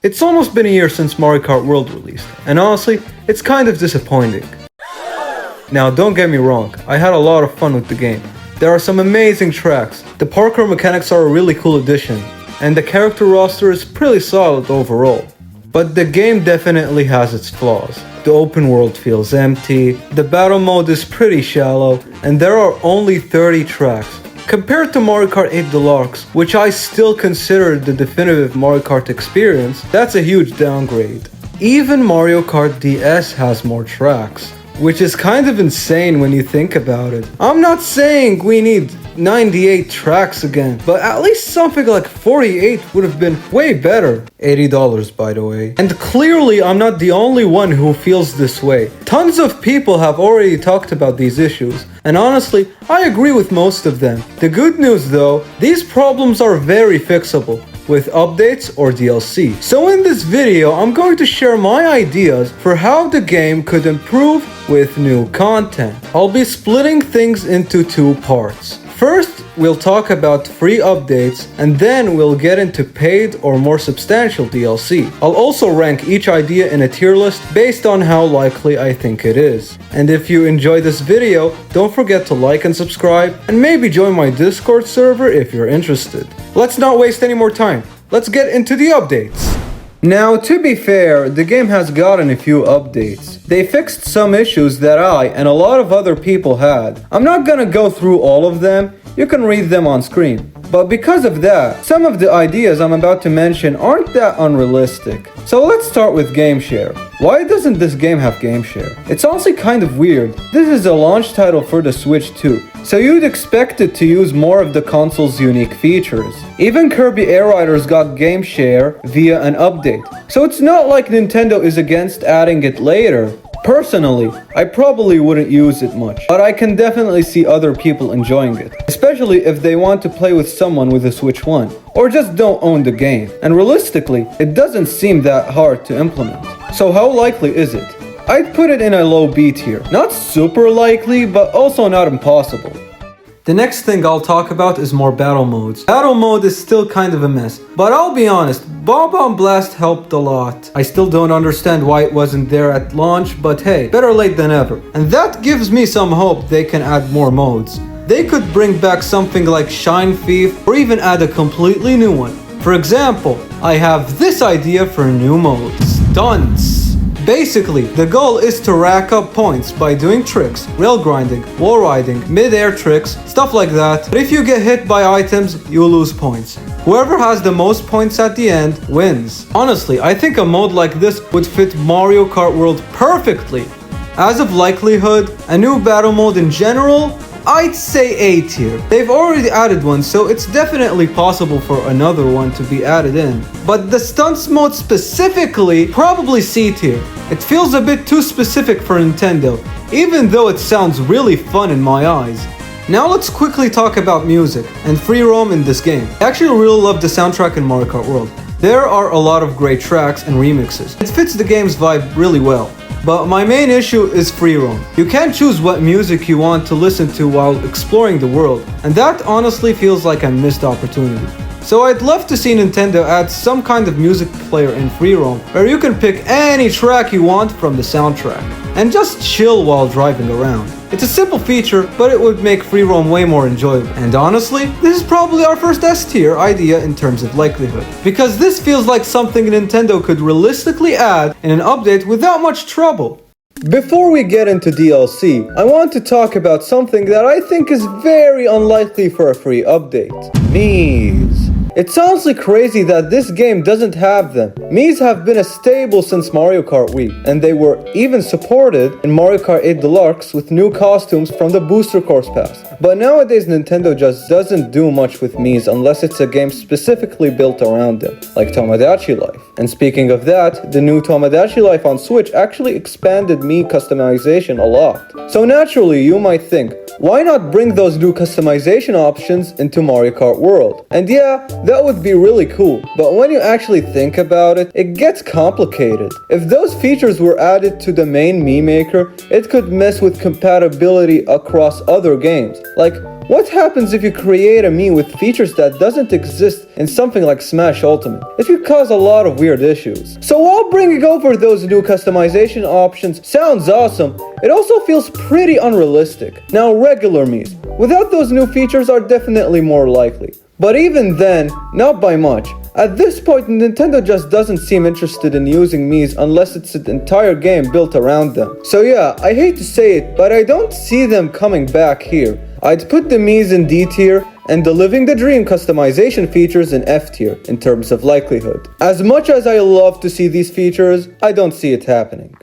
It's almost been a year since Mario Kart World released, and honestly, it's kind of disappointing. Now, don't get me wrong, I had a lot of fun with the game. There are some amazing tracks, the parkour mechanics are a really cool addition, and the character roster is pretty solid overall. But the game definitely has its flaws. The open world feels empty, the battle mode is pretty shallow, and there are only 30 tracks. Compared to Mario Kart 8 Deluxe, which I still consider the definitive Mario Kart experience, that's a huge downgrade. Even Mario Kart DS has more tracks, which is kind of insane when you think about it. I'm not saying we need 98 tracks again, but at least something like 48 would have been way better. $80 by the way. And clearly I'm not the only one who feels this way. Tons of people have already talked about these issues, and honestly, I agree with most of them. The good news though, these problems are very fixable with updates or DLC. So in this video, I'm going to share my ideas for how the game could improve with new content. I'll be splitting things into two parts. First, we'll talk about free updates, and then we'll get into paid or more substantial DLC. I'll also rank each idea in a tier list based on how likely I think it is. And if you enjoy this video, don't forget to like and subscribe, and maybe join my Discord server if you're interested. Let's not waste any more time. Let's get into the updates. Now, to be fair, the game has gotten a few updates. They fixed some issues that I and a lot of other people had. I'm not gonna go through all of them, you can read them on screen. But because of that, some of the ideas I'm about to mention aren't that unrealistic. So let's start with game share. Why doesn't this game have game share? It's honestly kind of weird. This is a launch title for the Switch too, so you'd expect it to use more of the console's unique features. Even Kirby Air Riders got game share via an update, so it's not like Nintendo is against adding it later. Personally, I probably wouldn't use it much, but I can definitely see other people enjoying it, especially if they want to play with someone with a Switch 1, or just don't own the game. And realistically, it doesn't seem that hard to implement. So how likely is it? I'd put it in a low B tier. Not super likely, but also not impossible. The next thing I'll talk about is more battle modes. Battle mode is still kind of a mess, but I'll be honest, Bomb Blast helped a lot. I still don't understand why it wasn't there at launch, but hey, better late than ever. And that gives me some hope they can add more modes. They could bring back something like Shine Thief, or even add a completely new one. For example, I have this idea for a new mode: Stunts. Basically, the goal is to rack up points by doing tricks, rail grinding, wall riding, mid-air tricks, stuff like that. But if you get hit by items, you lose points. Whoever has the most points at the end wins. Honestly, I think a mode like this would fit Mario Kart World perfectly. As of likelihood, a new battle mode in general, I'd say A tier. They've already added one, so it's definitely possible for another one to be added in. But the stunts mode specifically, probably C tier. It feels a bit too specific for Nintendo, even though it sounds really fun in my eyes. Now let's quickly talk about music and free roam in this game. I actually really love the soundtrack in Mario Kart World. There are a lot of great tracks and remixes. It fits the game's vibe really well. But my main issue is free roam. You can't choose what music you want to listen to while exploring the world, and that honestly feels like a missed opportunity. So I'd love to see Nintendo add some kind of music player in free roam, where you can pick any track you want from the soundtrack, and just chill while driving around. It's a simple feature, but it would make free roam way more enjoyable. And honestly, this is probably our first S tier idea in terms of likelihood, because this feels like something Nintendo could realistically add in an update without much trouble. Before we get into DLC, I want to talk about something that I think is very unlikely for a free update: Mii's. It's honestly crazy that this game doesn't have them. Mii's have been a staple since Mario Kart Wii, and they were even supported in Mario Kart 8 Deluxe with new costumes from the Booster Course Pass. But nowadays Nintendo just doesn't do much with Mii's unless it's a game specifically built around them, like Tomodachi Life. And speaking of that, the new Tomodachi Life on Switch actually expanded Mii customization a lot. So naturally you might think, why not bring those new customization options into Mario Kart World? And yeah, that would be really cool, but when you actually think about it, it gets complicated. If those features were added to the main Mii Maker, it could mess with compatibility across other games. Like, what happens if you create a Mii with features that doesn't exist in something like Smash Ultimate? It could cause a lot of weird issues. So while bringing over those new customization options sounds awesome, it also feels pretty unrealistic. Now regular Miis, without those new features, are definitely more likely. But even then, not by much. At this point, Nintendo just doesn't seem interested in using Miis unless it's an entire game built around them. So yeah, I hate to say it, but I don't see them coming back here. I'd put the Miis in D tier and the Living the Dream customization features in F tier in terms of likelihood. As much as I love to see these features, I don't see it happening.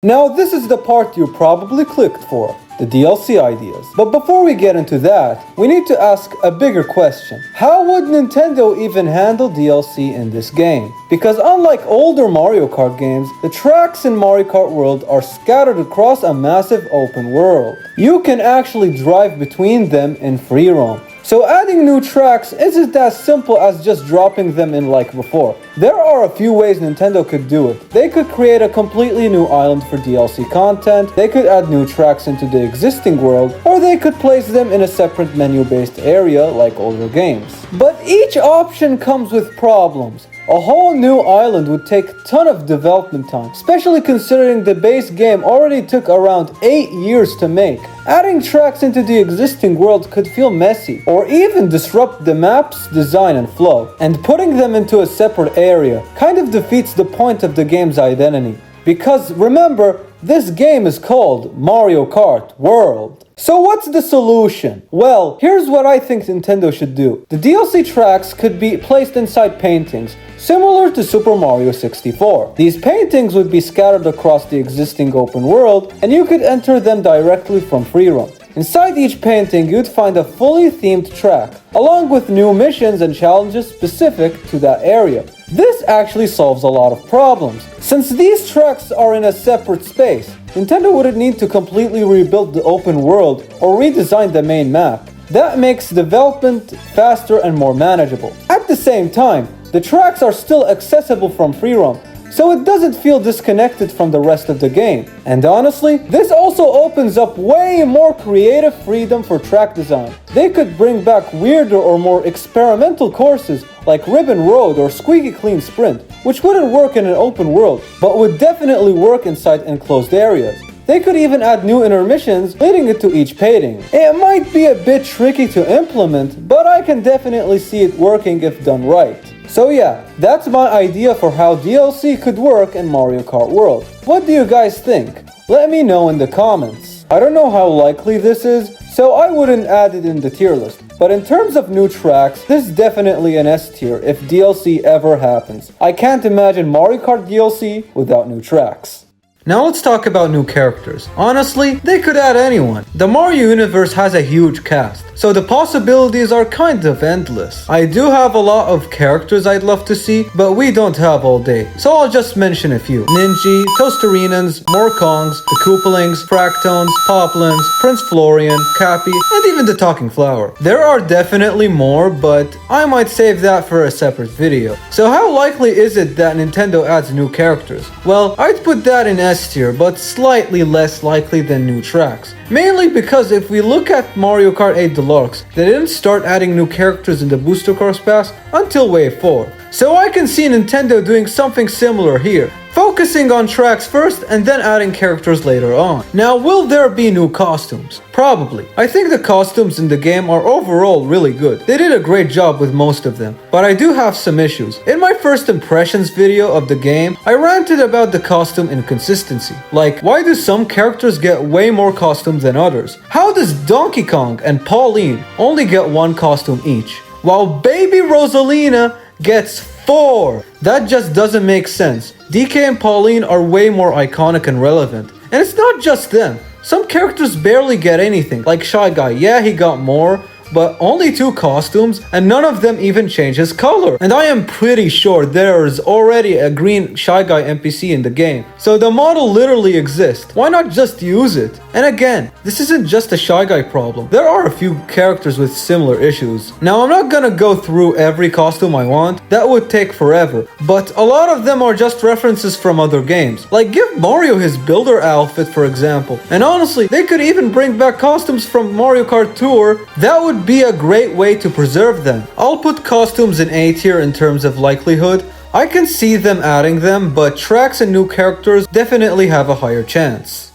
Now this is the part you probably clicked for, the DLC ideas. But before we get into that, we need to ask a bigger question. How would Nintendo even handle DLC in this game? Because unlike older Mario Kart games, the tracks in Mario Kart World are scattered across a massive open world. You can actually drive between them in free roam. So adding new tracks isn't as simple as just dropping them in like before. There are a few ways Nintendo could do it. They could create a completely new island for DLC content, they could add new tracks into the existing world, or they could place them in a separate menu-based area like older games. But each option comes with problems. A whole new island would take a ton of development time, especially considering the base game already took around 8 years to make. Adding tracks into the existing world could feel messy, or even disrupt the map's design and flow. And putting them into a separate area kind of defeats the point of the game's identity. Because remember, this game is called Mario Kart World. So what's the solution? Well, here's what I think Nintendo should do. The DLC tracks could be placed inside paintings, similar to Super Mario 64. These paintings would be scattered across the existing open world, and you could enter them directly from free roam. Inside each painting, you'd find a fully themed track, along with new missions and challenges specific to that area. This actually solves a lot of problems. Since these tracks are in a separate space, Nintendo wouldn't need to completely rebuild the open world or redesign the main map. That makes development faster and more manageable. At the same time, the tracks are still accessible from free roam, so it doesn't feel disconnected from the rest of the game. And honestly, this also opens up way more creative freedom for track design. They could bring back weirder or more experimental courses like Ribbon Road or Squeaky Clean Sprint, which wouldn't work in an open world, but would definitely work inside enclosed areas. They could even add new intermissions leading into each painting. It might be a bit tricky to implement, but I can definitely see it working if done right. So yeah, that's my idea for how DLC could work in Mario Kart World. What do you guys think? Let me know in the comments. I don't know how likely this is, so I wouldn't add it in the tier list. But in terms of new tracks, this is definitely an S tier if DLC ever happens. I can't imagine Mario Kart DLC without new tracks. Now let's talk about new characters. Honestly, they could add anyone. The Mario universe has a huge cast, so the possibilities are kind of endless. I do have a lot of characters I'd love to see, but we don't have all day, so I'll just mention a few. Ninja, Toasterinans, Morkongs, the Koopalings, Fractones, Poplins, Prince Florian, Cappy, and even the Talking Flower. There are definitely more, but I might save that for a separate video. So how likely is it that Nintendo adds new characters? Well, I'd put that in S tier, but slightly less likely than new tracks. Mainly because if we look at Mario Kart 8 Deluxe, they didn't start adding new characters in the Booster Cars Pass until Wave 4. So I can see Nintendo doing something similar here, focusing on tracks first and then adding characters later on. Now, will there be new costumes? Probably. I think the costumes in the game are overall really good. They did a great job with most of them, but I do have some issues. In my first impressions video of the game, I ranted about the costume inconsistency. Like, why do some characters get way more costumes than others? How does Donkey Kong and Pauline only get one costume each, while Baby Rosalina gets 4? That just doesn't make sense. DK and Pauline are way more iconic and relevant. And it's not just them. Some characters barely get anything, like Shy Guy, yeah, he got more, but only 2 costumes and none of them even change his color. And I am pretty sure there's already a green Shy Guy NPC in the game, so the model literally exists. Why not just use it? And again, this isn't just a Shy Guy problem. There are a few characters with similar issues. Now, I'm not gonna go through every costume I want, that would take forever, but a lot of them are just references from other games. Like, give Mario his builder outfit, for example. And honestly, they could even bring back costumes from Mario Kart Tour. That would be a great way to preserve them. I'll put costumes in A tier in terms of likelihood. I can see them adding them, but tracks and new characters definitely have a higher chance.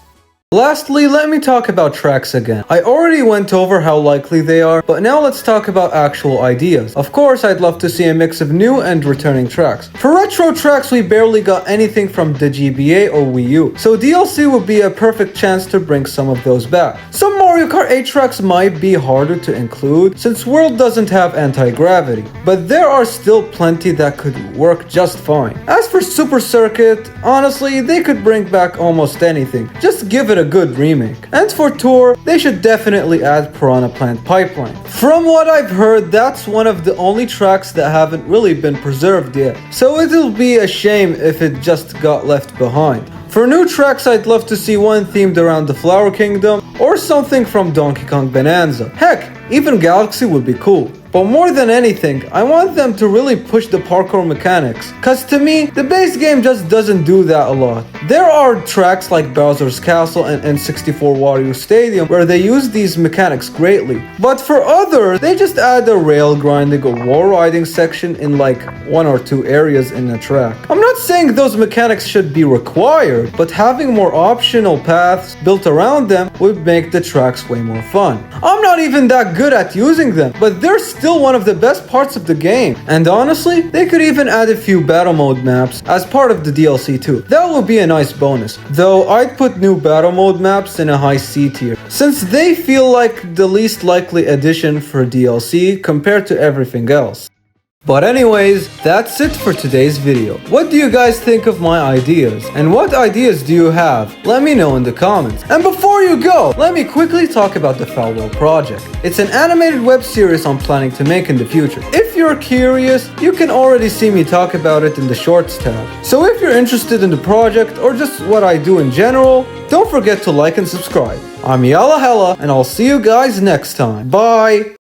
Lastly, let me talk about tracks again. I already went over how likely they are, but now let's talk about actual ideas. Of course, I'd love to see a mix of new and returning tracks. For retro tracks, we barely got anything from the GBA or Wii U, so DLC would be a perfect chance to bring some of those back. Some Mario Kart 8 tracks might be harder to include since World doesn't have anti-gravity, but there are still plenty that could work just fine. As for Super Circuit, honestly, they could bring back almost anything. Just give it a good remake. And for Tour, they should definitely add Piranha Plant Pipeline. From what I've heard, that's one of the only tracks that haven't really been preserved yet, so it'll be a shame if it just got left behind. For new tracks, I'd love to see one themed around the Flower Kingdom or something from Donkey Kong Bonanza. Heck, even Galaxy would be cool. But more than anything, I want them to really push the parkour mechanics, cause to me, the base game just doesn't do that a lot. There are tracks like Bowser's Castle and N64 Wario Stadium where they use these mechanics greatly, but for others, they just add a rail grinding or wall riding section in like 1 or 2 areas in a track. I'm not saying those mechanics should be required, but having more optional paths built around them would make the tracks way more fun. I'm not even that good at using them, but they're still one of the best parts of the game. And honestly, they could even add a few battle mode maps as part of the DLC too. That would be a nice bonus. Though I'd put new battle mode maps in a high C tier, since they feel like the least likely addition for DLC compared to everything else. But anyways, that's it for today's video. What do you guys think of my ideas? And what ideas do you have? Let me know in the comments. And before you go, let me quickly talk about the Foulwell project. It's an animated web series I'm planning to make in the future. If you're curious, you can already see me talk about it in the Shorts tab. So if you're interested in the project or just what I do in general, don't forget to like and subscribe. I'm Yalla Hella, and I'll see you guys next time. Bye!